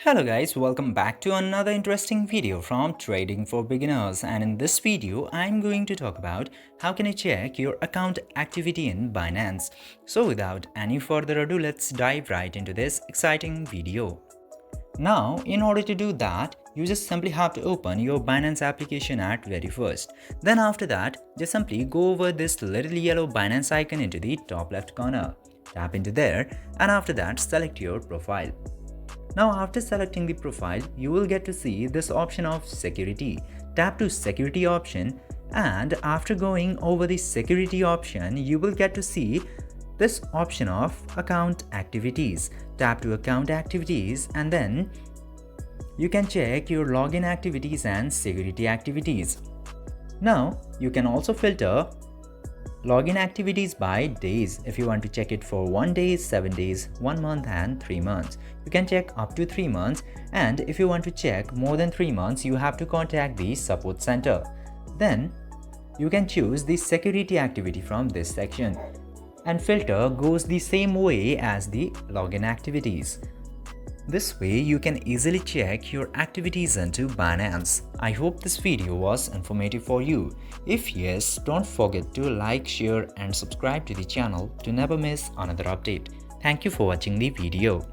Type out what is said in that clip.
Hello guys, welcome back to another interesting video from Trading for Beginners, and in this video I'm going to talk about how can you check your account activity in Binance. So without any further ado, let's dive right into this exciting video. Now, in order to do that, you just simply have to open your Binance application at very first. Then after that, just simply go over this little yellow Binance icon into the top left corner. Tap into there, and after that select your profile. Now after selecting the profile, you will get to see this option of security. Tap to security option, and after going over the security option, you will get to see this option of account activities. Tap to account activities, and then you can check your login activities and security activities. Now you can also filter login activities by days. If you want to check it for 1 day, 7 days, 1 month and 3 months. You can check up to 3 months, and if you want to check more than 3 months, you have to contact the support center. Then you can choose the security activity from this section, and filter goes the same way as the login activities. This way you can easily check your activities into Binance. I hope this video was informative for you. If yes, don't forget to like, share and subscribe to the channel to never miss another update. Thank you for watching the video.